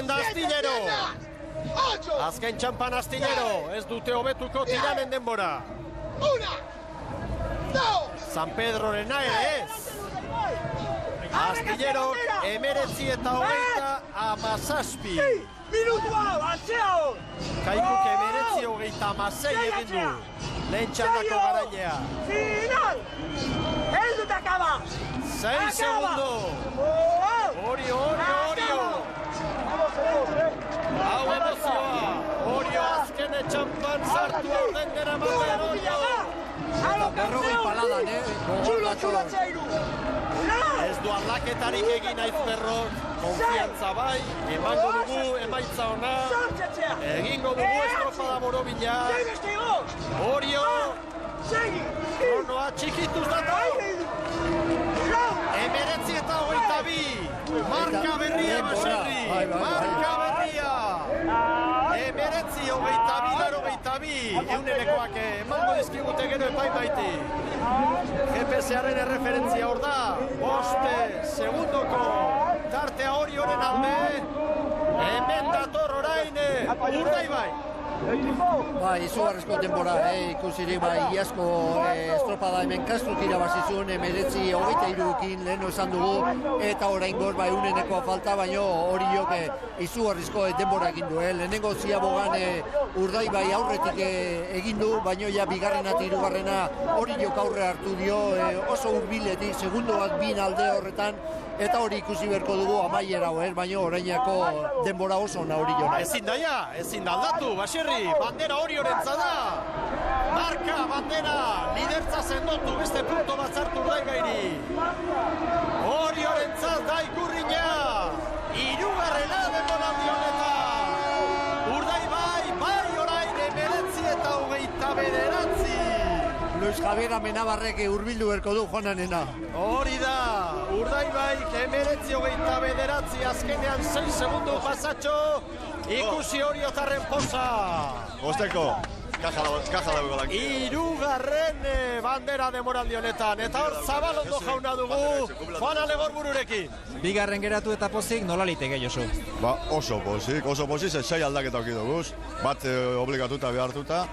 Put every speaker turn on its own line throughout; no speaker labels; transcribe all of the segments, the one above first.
Hasten da Astillero. Azken txampan Astillero. Ez dute hobetuko tiranen denbora. San Pedrorena ere ez. Astillero 19:27.
Minutua, atxeago!
Kaikuk 19:26 egin du. Lehen txandako garailea.
Final! Ez dut akaba!
6 segundo. Orio. Hau emozioa. Orio azken etxampan sartu orden gara maten Orio.
Berrogei paladan,
Ez du aldaketarik egin Aizperrok. Konfiantza bai, emango dugu emaitza ona. Egingo dugu estropada borobila. Orio. Kronoa txikituz dator. 19:22. Marka berria baserri. Marka berria. 19:22. Eunenekoak emango dizkigute gero epaimaiti. GPS-aren erreferentzia hor da. 5 segundoko tartea Orioren alde. Hemen dator orain Urdaibai.
Izugarrizko denbora, ikusirik iazko estropada hemen Kastruk irabazizun 19:23 leheno esan dugu, eta orain gor eunenekoa falta, baino Oriok izugarrizko denbora egin du. Lehenengo ziabogan Urdaibai aurretik egin du, baino ja bigarrena eta hirugarrena Oriok aurre hartu dio, oso hurbiletik, segundo bat bin alde horretan, eta hori ikusi beharko dugu amaiera, baino orainako denbora oso ona Oriona.
Ezin da aldatu, baserri. Bandera Oriorentzat da. Marka, bandera, lidertza sendotu, beste punto bat zartu Urdaibairi. Oriorentzat da ikurrina. 3. denboraldi honetan. Urdaibai, bai orain 19:29.
Luis Javier Amenabarrek hurbildu beharko du Juananena.
Hori da, Urdaibai 19:29, azkenean 6 segundo pasatxo. Ikusi Oriotarren posa.
Osteko, kaja dago lan.
3. bandera demoraldi honetan. Eta hor Zabalondo jauna dugu, Juan Alegorbururekin.
Bigarren geratu eta pozik nola liteke, Josu?
Oso pozik, ze 6 aldaketa oki duguz. Bat obligatuta behartuta.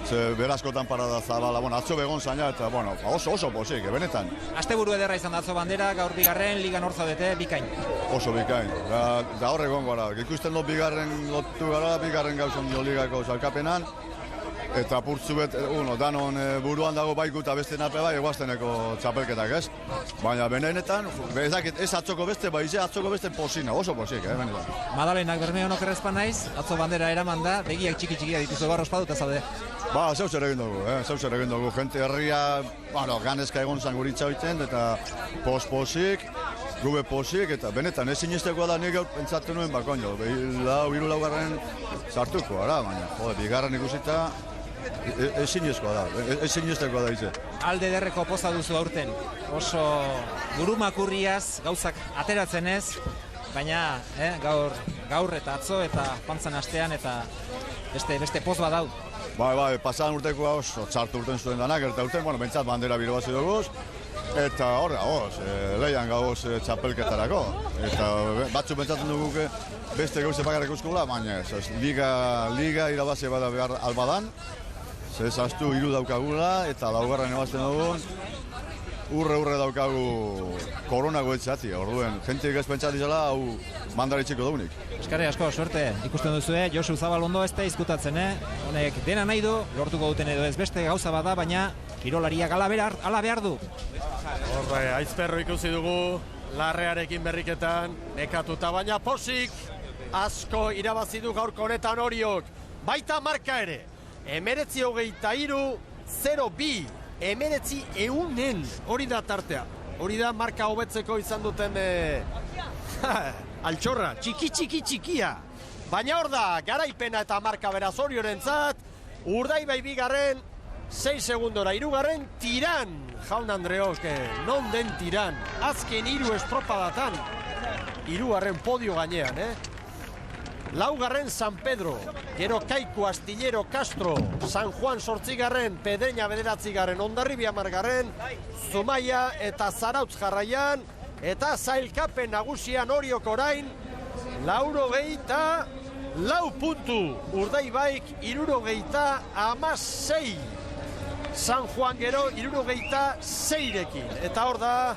Ze berazkotan parada Zabala, atzo begon zaina eta, oso pozik, benetan.
Asteburu ederra izan da atzo bandera, gaur bigarren, ligan hor zaudete, bikain.
Oso bikain, da horre egon gara. Ikusten dut bigarren lotu gara, bigarren gauzon dio ligako salkapenan. Eta purtzu bet, danon buruan dago baiku eta beste nape bai, eguazteneko txapelketak, ez? Baina benenetan, ez atzoko beste, atzoko beste posina, oso posik, benetan.
Madalenak Bermeo nokerrezpan naiz, atzo bandera eraman da, begiak txiki-txikia dituzu gaur ospaduta zaude.
Zeuzer egin dugu, jente herria, ganezka egon zanguritza hoiten, eta posik, gube posik, eta benetan ezin iztekoa da nik pentsatu nuen bakoño, hiru laugarren sartuko, baina, bigarren ikusita, ezin iztekoa da ize.
Alde derreko poza duzu aurten, oso burumakurriaz gauzak ateratzen ez, baina gaur eta atzo eta pantzan astean eta beste poz bat dau.
Bai, pasadan urtekoa oso txartu urten zuen danak, eta urten, bentsat bandera birobazi duguz, eta horra, lehian gauz txapelketarako. Eta batzu pentsatzen dugu beste gauze bakarrik uskula, baina liga irabazi bada behar albadan, zehaztu 3 daukagula, eta laugarren ebazten dugun, urre daukagu koronago etxati, orduen, jentik ez pentsat izala, hau mandaritxiko dugunik.
Eskarri asko, suerte, ikusten duzue, Josu Zabalondo ez da izkutatzen, honek dena nahi du, lortuko duten edo ez beste gauza bada, baina kirolariak ala behar du.
Horre, Aizperro ikusi dugu, larrearekin berriketan, nekatuta baina posik, asko irabazi du gaurko honetan Oriok, baita marka ere, 19:23:02, 19:100, hori da tartea, hori da marka hobetzeko izan duten altxorra, txikia, baina hor da, garaipena eta marka beraz Oriorentzat, Urdaibai bigarren, 6 segundora, 3. Tiran, jaun Andreos, non den Tiran, azken 3 estropadatan, 3. podio gainean, 4. San Pedro, gero Kaiku, Astillero, Castro, San Juan 8. Pedreña 9. Hondarribia 10. Zumaia eta Zarautz jarraian, eta zailkapen nagusian Oriok orain, lau puntu, Urdaibaik 76, San Juan gero 76rekin. Eta hor da,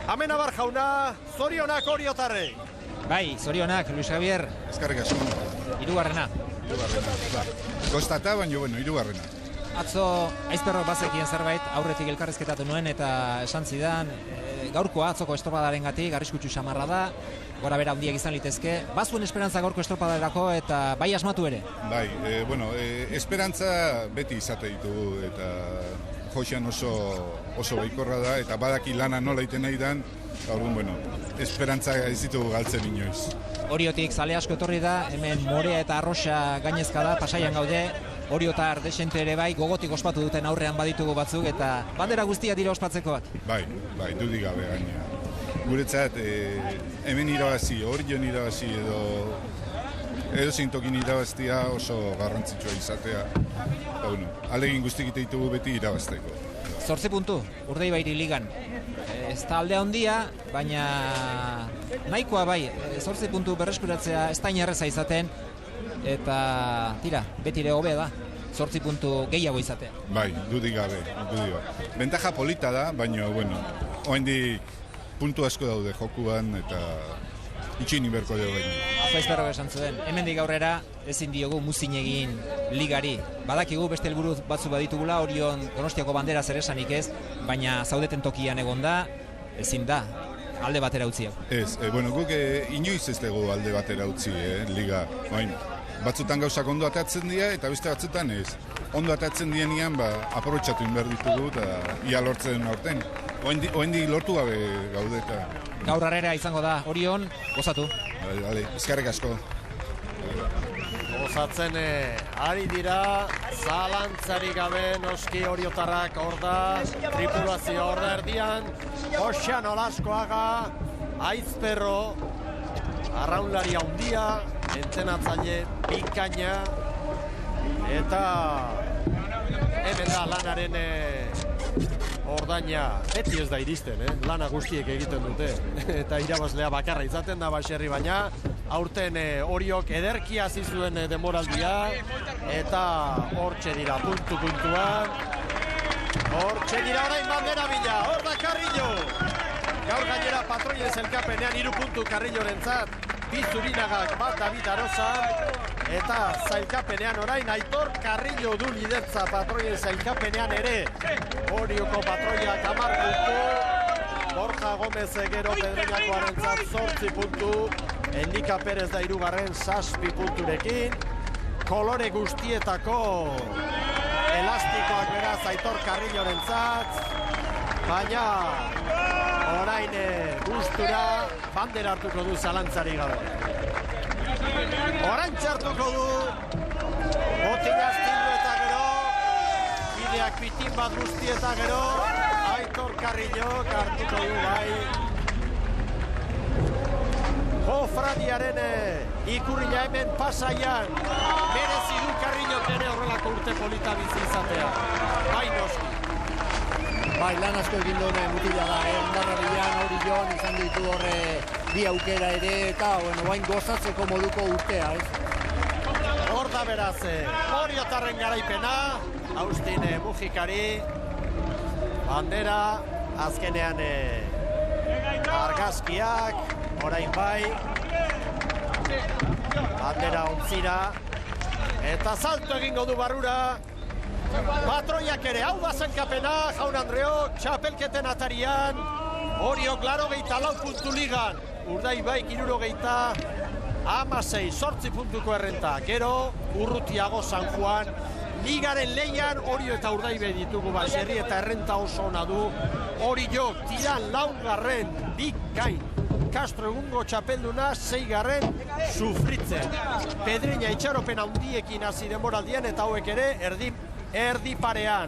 Amenabar jauna, zorionak Oriotarrei.
Bai, zorionak, Luis Javier.
Eskarrik asko.
Hirugarrena.
Kostata, baina, hirugarrena.
Atzo Aizperrok bazekien zerbait, aurretik elkarrizketatu nuen eta esan zidan, gaurkoa atzoko estropadarengatik arriskutsu samarra da, gora bera handiak izan litezke. Bazuen esperantza gaurko estropadarako eta bai asmatu ere?
Bai, esperantza beti izate ditugu eta Josean oso baikorra da eta badaki lana nola iten nahi dan, orduan, esperantza ez ditugu galtzen inoiz.
Oriotik zale asko etorri da, hemen Morea eta Arrosa gainezka da, Pasaian gaude, Oriotar desente ere bai, gogotik ospatu duten aurrean baditugu batzuk eta bandera guztia dira ospatzekoak.
Bai, dudik gabe gaina. Guretzat, hemen irabazi, Orion irabazi edo zintokin irabaztia oso garrantzitsua izatea. Alegin guztik ditugu beti irabazteko.
8 puntu, Urdaibairi ligan. Ez da aldea handia, baina nahikoa bai, 8 puntu berreskuratzea ez da inerreza izaten, eta tira, beti ere hobea da, 8 puntu gehiago izatea.
Bai, dudik gabe. Bentaja polita da, baina, oraindik puntu asko daude jokuan eta itxin inberko dugu baina.
Aizperrok esan zuen, hemendik aurrera ezin diogu muzin egin ligari. Badakigu beste helburu batzu baditugula, Orion Donostiako bandera zer esanik ez, baina zaudeten tokian egon da, ezin da, alde batera utzi hau.
Ez, guk inoiz ez dugu alde batera utzi, liga. Batzutan gauzak ondo atatzen dira eta beste batzutan ez. Ondo atatzen dienean, aprobetxatu inber ditugu eta ia lortzen aurten. Oendik lortu gabe gaude eta...
Gaur harrera izango da, Orion, gozatu.
Eskerrik asko.
Gozatzen ari dira, zalantzarik gabe noski Oriotarrak hor da, tripulazio hor da erdian, Josean Olaskoaga, Aizperro, arraunlari handia, entrenatzaile bikaina, eta hemen da lanaren ordaina beti ez da iristen, lana guztiek egiten dute, eta irabazlea bakarra izaten da baserri, baina aurten Oriok ederki hasi zuen denboraldia, eta hortxe dira puntuan, hortxe dira orain bandera bila, hor da Carrillo, gaur gainera Patroien sailkapenean 3 puntu Carrillorentzat, bi Zurinagak bat David Arozan, eta sailkapenean orain Aitor Carrillo du lidertza Patroien sailkapenean ere. Orioko Patroiak 10 puntu, Borja Gomez gero Pedreñakoarentzat 8 puntu, Endika Perez da 3. 7 punturekin, kolore guztietako elastikoak beraz Aitor Carrillorentzat, baina orain gustura bandera hartuko du zalantzari gabe. Orain txartuko du, botin astindu eta gero, bideak pitin bat guzti eta gero, Aitor Carrillo hartuko du bai. Jofradiaren ikurrila hemen Pasaian, merezi du Carrillo ere horrelako urte polita bizi izatea. Bai noski.
Bai, lan asko egin duen mutila da, Ondarrabian, Orion, izan ditu horre bi aukera ere, eta, bain gozatzeko moduko urtea, ez?
Hor da beraz, Oriotarren garaipena, Austin Mujikari, bandera, azkenean argazkiak, orain bai, bandera ontzira, eta salto egingo du barrura, Patroiak ere, hau da zenkapena, Jaun Andreok, txapelketen atarian, Oriok 84 puntu ligan, Urdaibaik 76, 8 puntuko errenta, gero urrutiago San Juan, ligaren leian Orio eta Urdaibai ditugu baserri eta errenta oso ona du, Oriok tiran 4. bikain, Castro egungo txapelduna 6. sufritzen, Pedreña itxaropen handiekin hasi denboraldian eta hauek ere erdi parean.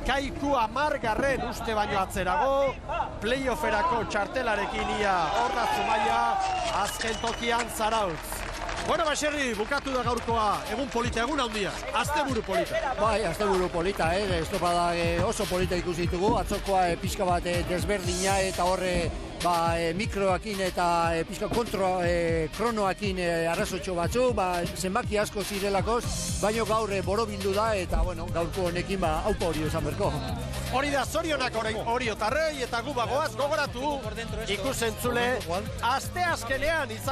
Kaiku 10. uste baino atzerago, playofferako txartelarekin ia hor da Zumaia, azken tokian Zarautz. Bueno, baserri, bukatu da gaurkoa, egun polita, egun handia, asteburu polita.
Bai, asteburu polita, estropada oso polita ikusi ditugu, atzokoa pixka bat desberdina eta horre mikroakin eta pixka kronoakin arrazotxo batzu, zenbaki asko zirelakoz, baino gaur borobildu da, eta gaurko honekin aupa hori esan berko.
Hori da, zorionak oriotarrei eta gu bagoaz gogoratu ikusentzule, aste azkenean izan